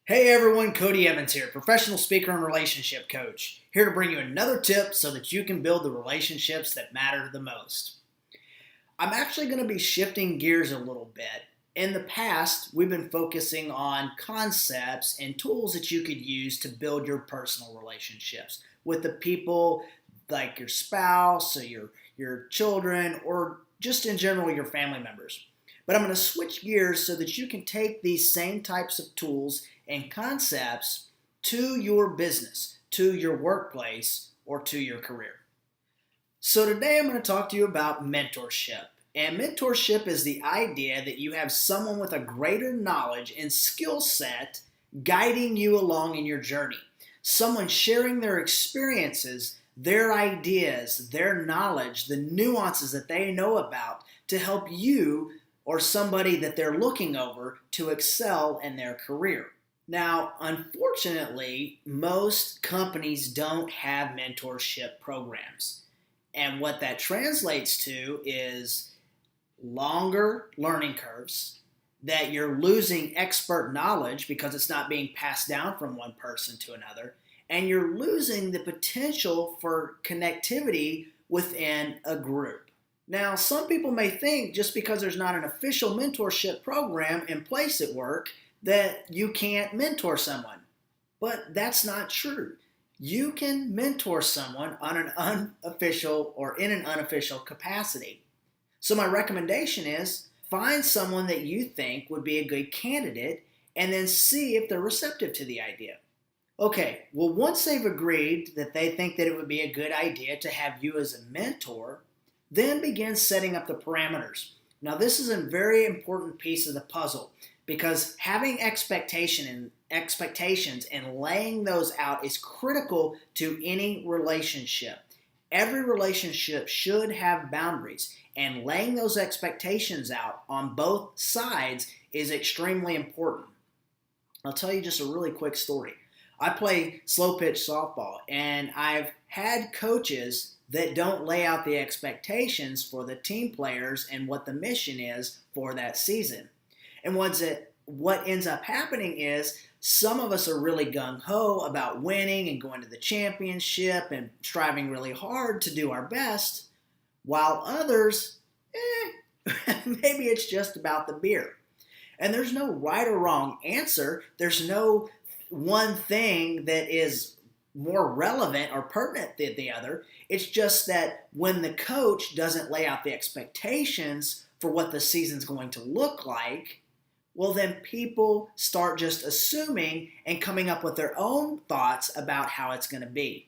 Hey everyone, Cody Evans here, professional speaker and relationship coach, here to bring you another tip so that you can build the relationships that matter the most. I'm actually going to be shifting gears a little bit. In the past, we've been focusing on concepts and tools that you could use to build your personal relationships with the people like your spouse or your children or just in general your family members. But I'm going to switch gears so that you can take these same types of tools and concepts to your business, to your workplace, or to your career. So today I'm going to talk to you about mentorship. And mentorship is the idea that you have someone with a greater knowledge and skill set guiding you along in your journey. Someone sharing their experiences, their ideas, their knowledge, the nuances that they know about to help you or somebody that they're looking over to excel in their career. Now, unfortunately, most companies don't have mentorship programs. And what that translates to is longer learning curves, that you're losing expert knowledge because it's not being passed down from one person to another, and you're losing the potential for connectivity within a group. Now, some people may think just because there's not an official mentorship program in place at work that you can't mentor someone. But that's not true. You can mentor someone on an unofficial or in an unofficial capacity. So my recommendation is find someone that you think would be a good candidate and then see if they're receptive to the idea. Okay, well, once they've agreed that they think that it would be a good idea to have you as a mentor, then begin setting up the parameters. Now, this is a very important piece of the puzzle because having expectations and laying those out is critical to any relationship. Every relationship should have boundaries, and laying those expectations out on both sides is extremely important. I'll tell you just a really quick story. I play slow pitch softball, and I've had coaches that don't lay out the expectations for the team players and what the mission is for that season. And what ends up happening is some of us are really gung-ho about winning and going to the championship and striving really hard to do our best, while others, maybe it's just about the beer. And there's no right or wrong answer. There's no one thing that is more relevant or pertinent than the other. It's just that when the coach doesn't lay out the expectations for what the season's going to look like, well, then people start just assuming and coming up with their own thoughts about how it's going to be.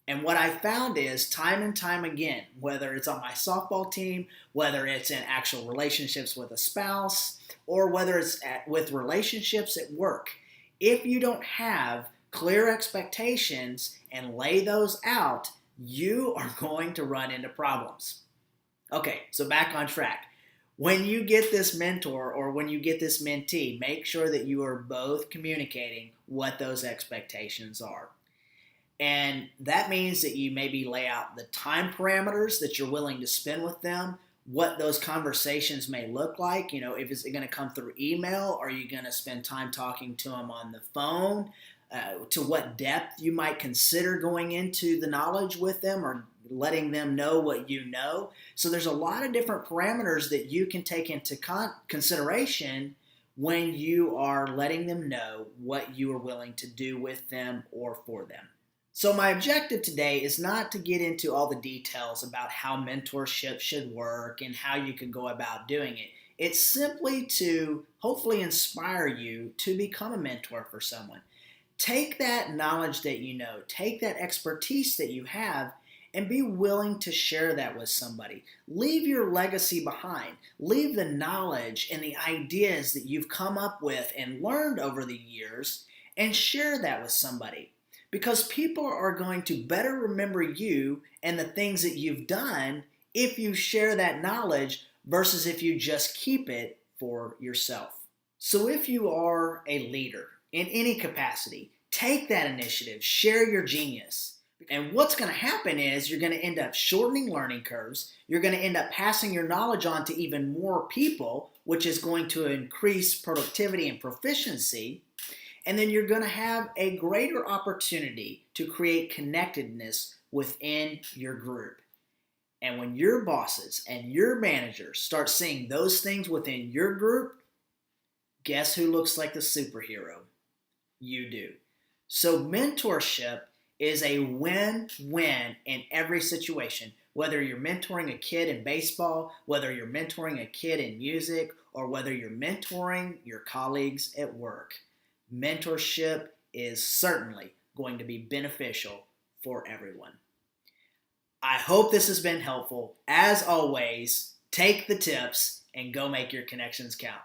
And what I found is time and time again, whether it's on my softball team, whether it's in actual relationships with a spouse, or whether it's with relationships at work, if you don't have clear expectations and lay those out, you are going to run into problems. Okay, so back on track. When you get this mentor or when you get this mentee, make sure that you are both communicating what those expectations are. And that means that you maybe lay out the time parameters that you're willing to spend with them, what those conversations may look like. You know, if it's going to come through email, are you going to spend time talking to them on the phone? To what depth you might consider going into the knowledge with them or letting them know what you know. So there's a lot of different parameters that you can take into consideration when you are letting them know what you are willing to do with them or for them. So my objective today is not to get into all the details about how mentorship should work and how you can go about doing it. It's simply to hopefully inspire you to become a mentor for someone. Take that knowledge that you know, take that expertise that you have, and be willing to share that with somebody. Leave your legacy behind. Leave the knowledge and the ideas that you've come up with and learned over the years and share that with somebody. Because people are going to better remember you and the things that you've done if you share that knowledge versus if you just keep it for yourself. So if you are a leader in any capacity, take that initiative, share your genius. And what's going to happen is you're going to end up shortening learning curves. You're going to end up passing your knowledge on to even more people, which is going to increase productivity and proficiency. And then you're going to have a greater opportunity to create connectedness within your group. And when your bosses and your managers start seeing those things within your group, guess who looks like the superhero? You do. So mentorship is a win-win in every situation. Whether you're mentoring a kid in baseball, whether you're mentoring a kid in music, or whether you're mentoring your colleagues at work, mentorship is certainly going to be beneficial for everyone. I hope this has been helpful. As always, take the tips and go make your connections count.